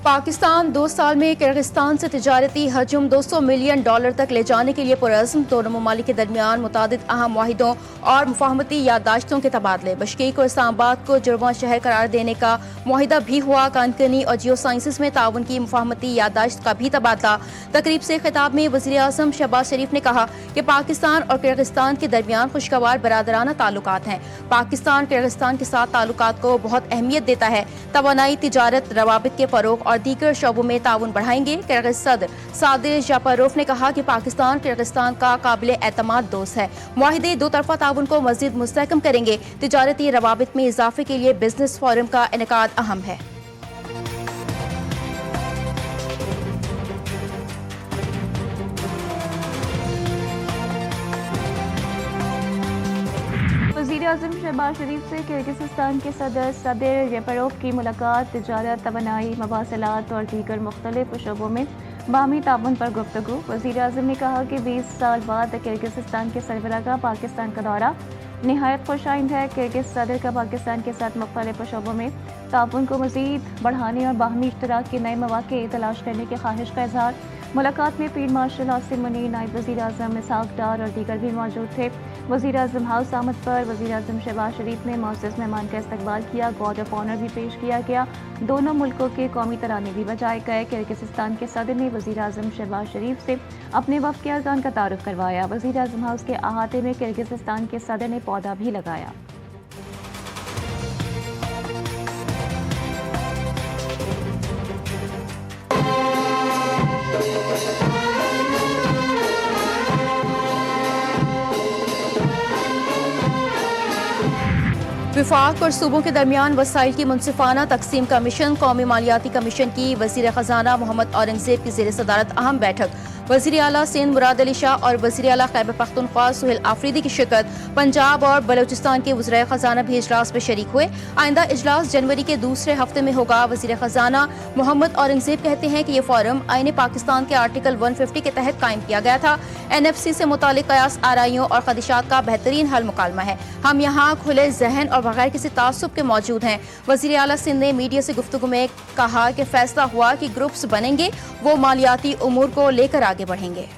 पाकिस्तान 2 साल में किर्गिस्तान से तिजारती हजम $200 मिलियन तक ले जाने के लिए पुरज़्म। दोनों ममालिक के दरमियान मुतादिद अहम मुआहिदों और मुफाहमती याददाश्तों के तबादले। बशकीक और इस्लामाबाद को जुड़वां शहर करार देने का मुआहिदा भी हुआ। कानकनी और जियो साइंसेस में ताउन की मुफाहमती याददाश्त का भी तबादला। तकरीब से खिताब में वज़ीर आज़म शहबाज शरीफ ने कहा कि पाकिस्तान और किर्गिस्तान के दरमियान खुशगवार बरादराना ताल्लुकात हैं। पाकिस्तान किर्गिस्तान के साथ ताल्लुकात को बहुत अहमियत देता है। तवानाई, तिजारत, रवाबित के फरोग और दीगर शोबों में ताउन बढ़ाएंगे। किर्गिज सदर सादिर जापारोफ ने कहा कि पाकिस्तान किर्गिस्तान का काबिल एतमाद दोस्त है। मुआहिदे दो तरफा ताउन को मजीद मुस्तहकम करेंगे। तिजारती रवाबित में इजाफे के लिए बिजनेस फोरम का इनेकाद अहम है। वज़ीर-ए-आज़म शहबाज शरीफ से किर्गिस्तान के सदर सादिर जापारोफ की मुलाकात। तिजारत, तवानाई, मवासलात और दीगर मुख्तलिफ शोबों में बाहमी ताउन पर गुफ्तगू। वज़ीर-ए-आज़म ने कहा कि 20 साल बाद किर्गिस्तान के सरबराह का पाकिस्तान का दौरा निहायत खुशाइंद है। किर्गिज सदर का पाकिस्तान के साथ मुख्तलिफ शोबों में ताउन को मज़ीद बढ़ाने और बाहमी इश्तराक के नए मौक़े तलाश करने की ख्वाहिश का इज़हार। मुलाकात में फील्ड मार्शल आसिम मुनीर, नायब वज़ीर आज़म इसहाक डार और दीगर भी मौजूद थे। वज़ीर आज़म हाउस आमद पर वज़ीर आज़म शहबाज शरीफ ने मौजूद मेहमान का इस्तकबाल किया। गार्ड ऑफ ऑनर भी पेश किया गया। दोनों मुल्कों के कौमी तराने भी बजाए गए। किर्गिस्तान के सदर ने वज़ीर आज़म शहबाज शरीफ से अपने वफ़द के अरकान का तारुफ करवाया। वज़ीर आज़म हाउस के अहाते में किर्गिस्तान के सदर ने पौधा भी लगाया। विफाक और सूबों के दरमियान वसाइल की मुनसिफाना तकसीम का मिशन। कौमी मालियाती कमीशन की वज़ीर ख़जाना मोहम्मद औरंगज़ेब की ज़ेर सदारत अहम बैठक। वज़ीर आला सिंध मुराद अली शाह और वज़ीर आला खैबर पख्तूनख्वा सुहेल आफरीदी की शिरकत। पंजाब और बलोचिस्तान के वज़ीर ख़जाना भी इजलास में शरीक हुए। आइंदा इजलास जनवरी के दूसरे हफ्ते में होगा। वज़ीर ख़जाना मोहम्मद औरंगज़ेब कहते हैं कि ये फोरम आईन पाकिस्तान के आर्टिकल 150 के तहत कायम किया गया था। NFC से मुतालिक कयास आराइयों और खदशात का बेहतरीन हल मुकालमा है। हम यहाँ खुले जहन और बगैर किसी तासुब के मौजूद हैं। वज़ीर आला सिंध ने मीडिया से गुफ्तगू में कहा कि फैसला हुआ कि ग्रुप्स बनेंगे, वो मालियाती उमूर को लेकर आगे बढ़ेंगे।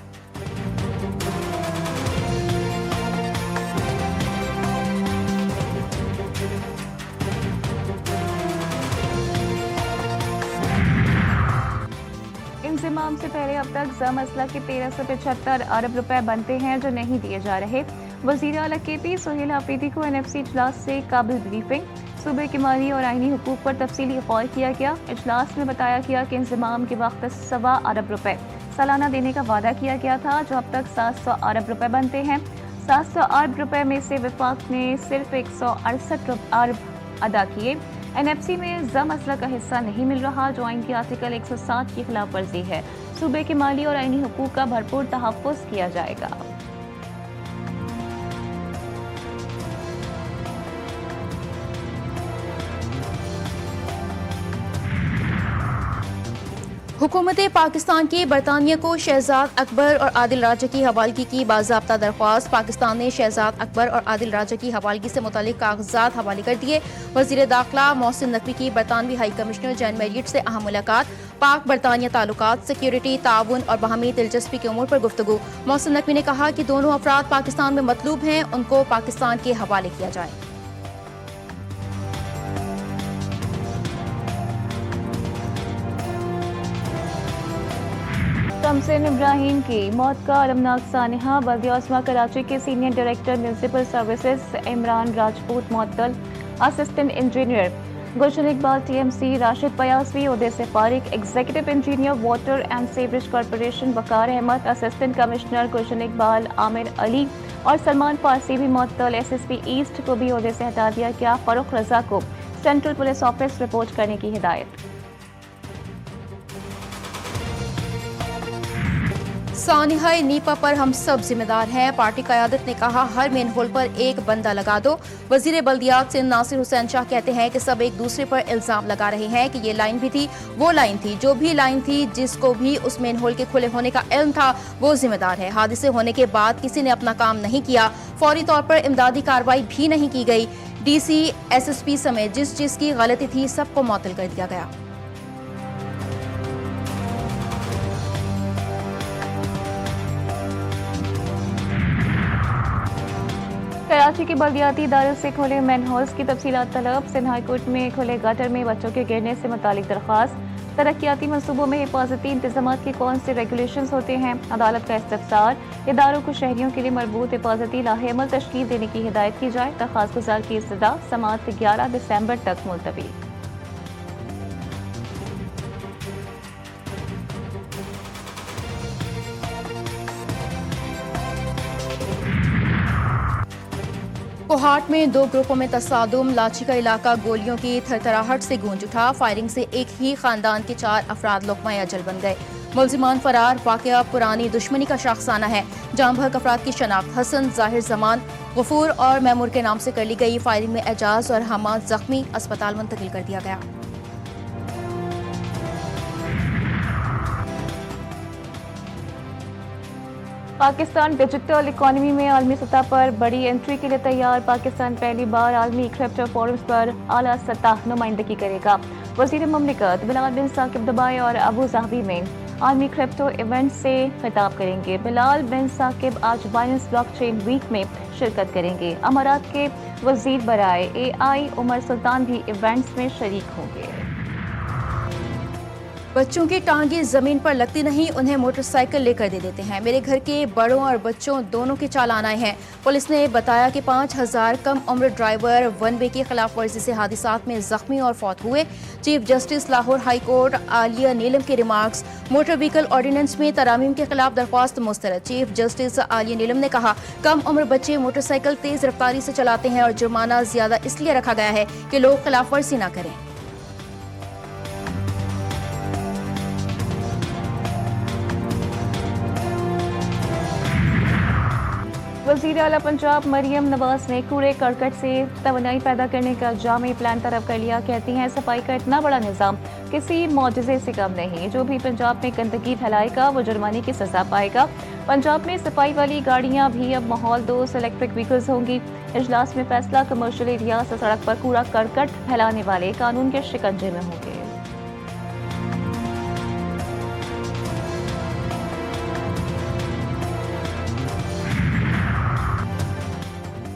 इंज़माम से पहले अब तक ज़म असला के 1375 अरब रुपए बनते हैं जो नहीं दिए जा रहे। वज़ीर आला KP सुहेल आफरीदी को NFC इजलास से काबिल ब्रीफिंग। सूबे के माली और आइनी हुकूक पर तफसीली गौर किया गया। इजलास में बताया गया कि इंज़माम के वक्त 1.25 अरब रुपए सालाना देने का वादा किया गया था, जो अब तक 700 अरब रुपए बनते हैं। 700 अरब रुपए में से वफाक ने सिर्फ 168 अरब अदा किए। NFC में ज़म असला का हिस्सा नहीं मिल रहा, जो आइन के आर्टिकल 160 की खिलाफ वर्जी है। सूबे के माली और आइनी हुकूक का भरपूर तहफ़्फ़ुज़ किया जाएगा। हुकूमत पाकिस्तान की बरतानिया को शहजाद अकबर और आदिल राजा की हवालगी की बाज़ाब्ता दरख्वास्त। पाकिस्तान ने शहजाद अकबर और आदिल राजा की हवालगी से मुतालिक कागजात हवाले कर दिए। वज़ीर दाखिला मोहसिन नकवी की बरतानवी हाई कमिश्नर जैन मैरियट से अहम मुलाकात। पाक बरतानिया ताल्लुकात, सिक्योरिटी, ताउन और बाहमी दिलचस्पी के उमूर पर गुफ्तगू। मोहसिन नकवी ने कहा कि दोनों अफराद पाकिस्तान में मतलूब हैं, उनको पाकिस्तान के हवाले किया जाए। तमसिन इब्राहिम की मौत का अलमनाक सानिहा। बल्दिया कराची के senior director municipal services Imran Rajput मुअत्तल। Assistant engineer Gulshan Iqbal TMC, Rashid पयासवी ओहदे से फारिग। Executive engineer water and sewerage corporation Waqar Ahmed, assistant commissioner Gulshan Iqbal, Amir Ali और सलमान फारसी भी मुअत्तल। SSP ईस्ट को भी ओहदे से हटा दिया गया। फारूक रजा को सेंट्रल पुलिस ऑफिस रिपोर्ट करने की हिदायत। सानिहा नीपा पर हम सब जिम्मेदार हैं। पार्टी क़यादत ने कहा हर मेन होल पर एक बंदा लगा दो। वज़ीर बल्दियात सिंध नासिर हुसैन शाह कहते हैं कि सब एक दूसरे पर इल्ज़ाम लगा रहे हैं कि ये लाइन भी थी, वो लाइन थी। जो भी लाइन थी, जिसको भी उस मेन होल के खुले होने का इल्म था, वो जिम्मेदार है। हादसे होने के बाद किसी ने अपना काम नहीं किया। फौरी तौर पर इमदादी कार्रवाई भी नहीं की गई। DC SSP समेत जिस चीज़ की गलती थी, सबको मुअत्तल कर दिया गया। कराची के बल्दियाती इदारों से खुले मैन हाउस की तफसीलात तलब। सिंध हाई कोर्ट में खुले गटर में बच्चों के गिरने से मुतालिक दरख्वास्त। तरक्याती मनसूबों में हिफाजती इंतजाम के कौन से रेगुलेशंस होते हैं, अदालत का इस्तफसार। इदारों को शहरियों के लिए मरबूत हिफाजती लाहेअमल तश्कील देने की हिदायत की जाए। दरख्वास्त गुजार की इस्तदा समाअत 11 दिसंबर तक मुलतवी। कोहाट में दो ग्रुपों में तसादुम। लाची का इलाका गोलियों की थरथराहट से गूंज उठा। फायरिंग से एक ही खानदान के 4 अफराद लोकमाया अजल बन गए। मुलजिमान फरार। वाकया पुरानी दुश्मनी का शाखसाना है। जाम बहक अफराद की शनाख्त हसन, जाहिर जमान, गफूर और मैमूर के नाम से कर ली गई। फायरिंग में एजाज और हमाद जख्मी, अस्पताल मुंतकिल कर दिया गया। पाकिस्तान डिजिटल इकॉनमी में आलमी सतह पर बड़ी एंट्री के लिए तैयार। पाकिस्तान पहली बार आलमी क्रिप्टो फोरम्स पर आला सतह नुमाइंदगी करेगा। वज़ीर मुमलिकत बिलाल बिन साकिब दुबई और अबू धाबी में आलमी क्रिप्टो इवेंट से खिताब करेंगे। बिलाल बिन साकिब आज बाइनेंस ब्लॉकचेन वीक में शिरकत करेंगे। अमारात के वजीर बराए AI उमर सुल्तान भी इवेंट्स में शरीक होंगे। बच्चों की टांगे जमीन पर लगती नहीं, उन्हें मोटरसाइकिल लेकर दे देते हैं। मेरे घर के बड़ों और बच्चों दोनों के चालान आए हैं। पुलिस ने बताया कि 5000 कम उम्र ड्राइवर वन वे की खिलाफ वर्जी से हादसात में जख्मी और फौत हुए। Chief justice Lahore high court Aalia Neelum के रिमार्क्स। मोटर व्हीकल ऑर्डिनेंस में तरामीम के खिलाफ दरख्वास्त मुस्तरद। चीफ जस्टिस आलिया नीलम ने कहा, कम उम्र बच्चे मोटरसाइकिल तेज रफ्तारी से चलाते हैं और जुर्माना ज्यादा इसलिए रखा गया है कि लोग खिलाफ वर्जी न करें। वज़ीर आला पंजाब मरियम नवाज ने कूड़े करकट से तवानाई पैदा करने का जामी प्लान तरफ कर लिया। कहती हैं, सफाई का इतना बड़ा निज़ाम किसी मौजज़े से कम नहीं। जो भी पंजाब में गंदगी फैलाएगा वो जुर्माने की सजा पाएगा। पंजाब में सफाई वाली गाड़ियां भी अब माहौल दोस्त इलेक्ट्रिक व्हीकल्स होंगी। इजलास में फैसला, कमर्शियल एरिया से सड़क पर कूड़ा करकट फैलाने वाले कानून के शिकंजे में होंगे।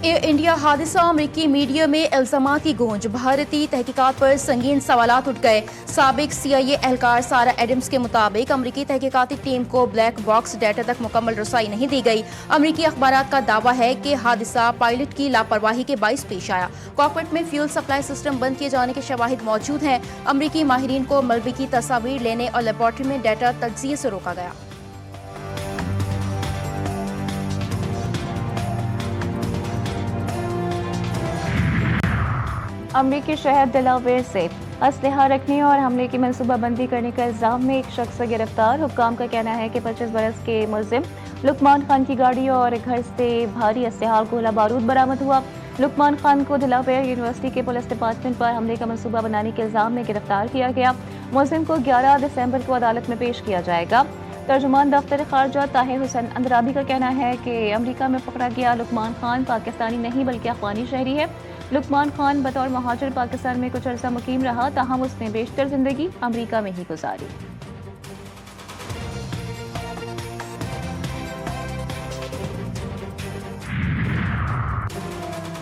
एयर इंडिया हादसा, अमरीकी मीडिया में इल्जामात की गूंज। भारतीय तहकीकात पर संगीन सवालात उठ गए। साबिक CIA एहलकार सारा एडम्स के मुताबिक अमरीकी तहकीकाती टीम को ब्लैक बॉक्स डाटा तक मुकम्मल रसाई नहीं दी गई। अमरीकी अखबारात का दावा है कि हादसा पायलट की लापरवाही के बाइस पेश आया। कॉकपिट में फ्यूल सप्लाई सिस्टम बंद किए जाने के शवाहिद मौजूद हैं। अमरीकी माहिरीन को मलबे की तस्वीर लेने और लेबॉर्ट्री में डाटा तज्जिए से रोका गया। अमरीकी शहर डेलावेयर से असलहा रखने और हमले की मनसूबाबंदी करने का इल्जाम में एक शख्स गिरफ्तार। हुक्काम का कहना है कि 25 बरस के मुलजिम लुकमान खान की गाड़ी और घर से भारी असलहा गोला बारूद बरामद हुआ। लुकमान खान को डेलावेयर यूनिवर्सिटी के पुलिस डिपार्टमेंट पर हमले का मनसूबा बनाने के इल्जाम में गिरफ्तार किया गया। मुलजिम को 11 दिसंबर को अदालत में पेश किया जाएगा। तर्जुमान दफ्तर खारजा ताहिर हुसैन अंदराबी का कहना है कि अमरीका में पकड़ा गया लुकमान खान पाकिस्तानी नहीं बल्कि अफगानी शहरी है। लुकमान खान बतौर महाजिर पाकिस्तान में कुछ अर्सा मुकीम रहा, ताहम उसने बेशतर जिंदगी अमरीका में ही गुजारी।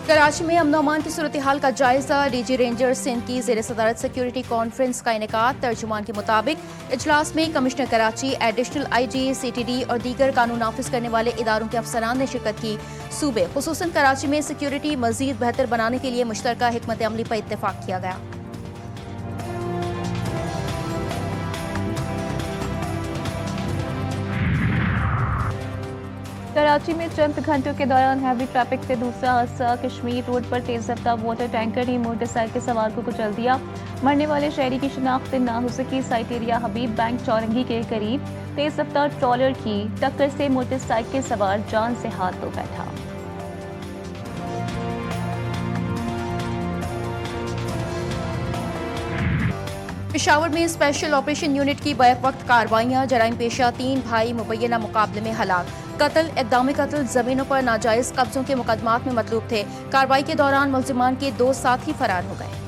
कराची में अमन अमान की सूरत हाल का जायजा। DG रेंजर सिंध की ज़ेर सदारत सिक्योरिटी कॉन्फ्रेंस का इनेकाद। तर्जुमान के मुताबिक इजलास में commissioner Karachi, additional IG, CTD और दीगर कानून नाफिज करने वाले इदारों के अफसरान ने शिरकत की। सूबे खुसूसन कराची में सिक्योरिटी मजीद बेहतर बनाने के लिए मुश्तरका हिकमत अमली पर इत्तेफाक किया गया। कराची में चंद घंटों के दौरान हैवी ट्रैफिक से दूसरा हादसा। कश्मीर रोड पर तेज रफ्तार वाटर टैंकर ने मोटरसाइकिल सवार को कुचल दिया। मरने वाले शहरी की शिनाख्त ना हो सकी। साइट एरिया हबीब बैंक चौरंगी के करीब तेज रफ्तार ट्रॉलर की टक्कर से मोटरसाइकिल सवार जान से हाथ धो बैठा। पेशावर में स्पेशल ऑपरेशन यूनिट की बैक वक्त कार्रवाइयां। जराइम पेशा 3 भाई मुबैना मुकाबले में हलाक। कत्ल, इक़दाम कत्ल, जमीनों पर नाजायज कब्जों के मुकदमात में मतलूब थे। कार्रवाई के दौरान मुल्जिमान के 2 साथी फरार हो गए।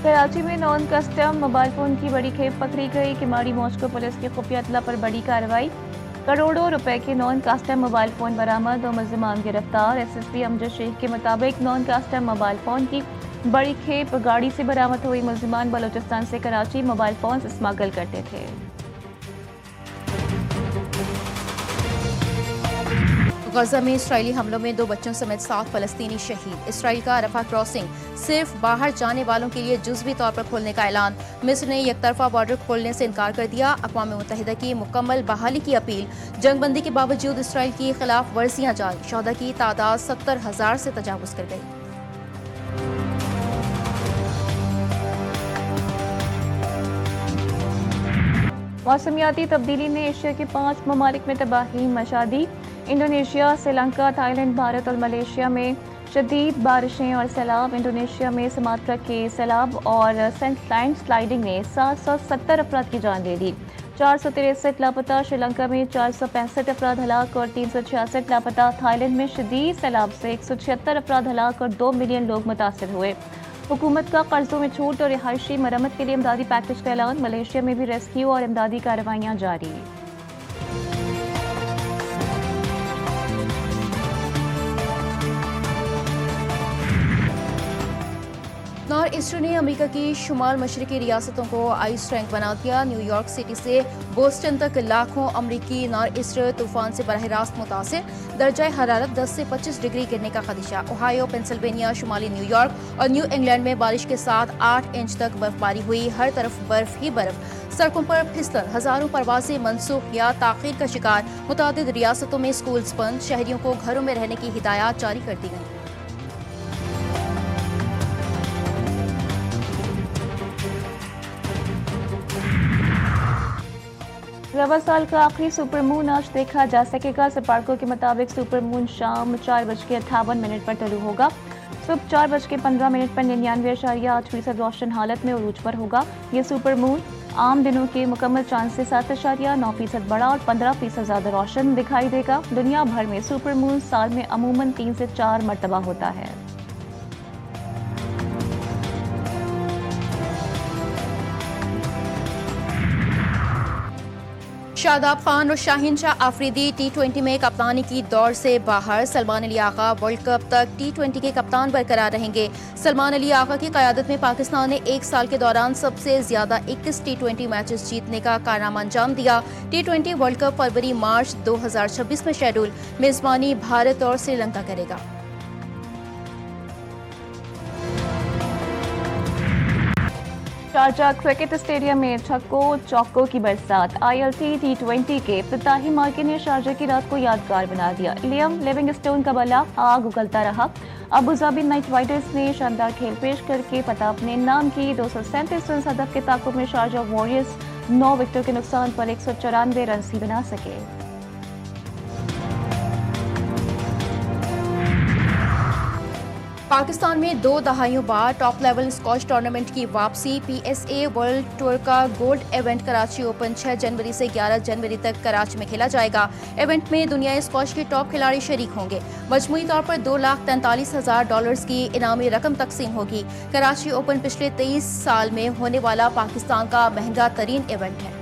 कराची में नॉन कस्टम मोबाइल फोन की बड़ी खेप पकड़ी गई। किमाड़ी मॉस्को पुलिस की खुफिया इत्तला पर बड़ी कार्रवाई। करोड़ों रुपए के नॉन कस्टम मोबाइल फोन बरामद, 2 मुल्जिमान गिरफ्तार। एसएसपी अमजद शेख के मुताबिक नॉन कस्टम मोबाइल फोन की बड़ी खेप गाड़ी से बरामद हुई। मुल्जिमान बलूचिस्तान से कराची मोबाइल फोन स्मगल करते थे। गजा में इसराइली हमलों में 2 बच्चों समेत 7 फलस्तीनी शहीद। इसराइल का रफा क्रॉसिंग सिर्फ बाहर जाने वालों के लिए जुज़वी तौर पर खोलने का ऐलान। मिस्र ने एकतरफा बॉर्डर खोलने से इनकार कर दिया। अक़वाम मुत्तहिदा की मुकम्मल बहाली की अपील। जंगबंदी के बावजूद इसराइल की खिलाफ वर्जियाँ जारी। शहदा की तादाद 70,000 से तजावुज़ कर गई। मौसमियाती तब्दीली ने एशिया के 5 ममालिक में तबाही मचा दी। इंडोनेशिया, श्रीलंका, थाईलैंड, भारत और मलेशिया में शदीद बारिशें और सैलाब। इंडोनेशिया में सुमात्रा के सैलाब और लैंड स्लाइडिंग ने 770 अफराद की जान ले ली। 463 लापता। श्रीलंका में 465 अफराद हलाक और 366 लापता। थाईलैंड में शदीद सैलाब से 176 अफराद हलाक और 2 मिलियन लोग मुतासर हुए। हुकूमत का कर्जों में छूट और रिहायशी मरम्मत के लिए इमदादी पैकेज का ऐलान। मलेशिया में भी रेस्क्यू और इमदादी कार्रवाइयाँ जारी। नॉर्थ ईस्टर ने अमेरिका की शुमाल मशरकी रियासतों को आइस रैंक बना दिया। न्यूयॉर्क सिटी से बोस्टन तक लाखों अमरीकी नॉर्थ ईस्टर तूफान से बराह रास्त मुतासिर। दर्जा हरारत 10 से 25 डिग्री गिरने का खदशा। ओहायो, पेंसिल्वेनिया, शुमाली न्यूयॉर्क और न्यू इंग्लैंड में बारिश के साथ 8 इंच तक बर्फबारी हुई। हर तरफ बर्फ ही बर्फ। सड़कों पर फिसलन, हजारों परवाजें मनसूख या ताखीर का शिकार। मुतादिद रियासतों में स्कूल्स बंद। शहरियों को घरों में रहने की हिदायत जारी कर दी गई। रवा साल का आखिरी सुपर मून आज देखा जा सकेगा। सिपारकों के मुताबिक सुपर मून शाम 4:58 पर तुलू होगा। सुबह 4:15 पर 99.8% रोशन हालत में उरूज पर होगा। ये सुपर मून आम दिनों के मुकम्मल चांद से 7.9% बड़ा और 15% ज्यादा रोशन दिखाई देगा। दुनिया भर में सुपर मून साल में अमूमन 3 से 4 मरतबा होता है। शादाब खान और शाहीन शाह आफरीदी T20 में कप्तानी की दौड़ से बाहर। सलमान अली आगा वर्ल्ड कप तक T20 के कप्तान बरकरार रहेंगे। सलमान अली आगा की क़यादत में पाकिस्तान ने 1 साल के दौरान सबसे ज्यादा 21 T20 मैचेस जीतने का कारनामा अंजाम दिया। T20 वर्ल्ड कप फरवरी-मार्च 2026 में शेड्यूल। मेजबानी भारत और श्रीलंका करेगा। शारजाह क्रिकेट स्टेडियम में छक्कों चौकों की बरसात। ILT T20 के इफ्तिताही मार्के ने शारजाह की रात को यादगार बना दिया। लियम लिविंगस्टोन का बल्ला आग उगलता रहा। अबू धाबी नाइट राइडर्स ने शानदार खेल पेश करके पता अपने नाम की 237 रन हदफ के ताकुब में शारजाह वॉरियर्स 9 विकेटों के नुकसान पर 194 रन ही बना सके। पाकिस्तान में 2 दहाइयों बाद टॉप लेवल स्क्वॉश टूर्नामेंट की वापसी। PSA वर्ल्ड टूर का गोल्ड इवेंट कराची ओपन 6 जनवरी से 11 जनवरी तक कराची में खेला जाएगा। इवेंट में दुनियाई स्क्वॉश के टॉप खिलाड़ी शरीक होंगे। मजमूई तौर पर $2,43,000 की इनामी रकम तकसीम होगी। कराची ओपन पिछले 23 साल में होने वाला पाकिस्तान का महंगा तरीन इवेंट है।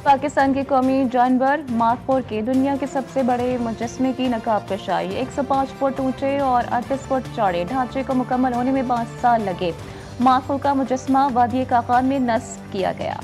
पाकिस्तान के कौमी जानवर मार्कपुर के दुनिया के सबसे बड़े मुजस्मे की नकाब कशाई। 105 फुट ऊंचे और 38 फुट चौड़े ढांचे को मुकम्मल होने में 5 साल लगे। मार्कपुर का मुजस्मा वादी काकान में नस्ब किया गया।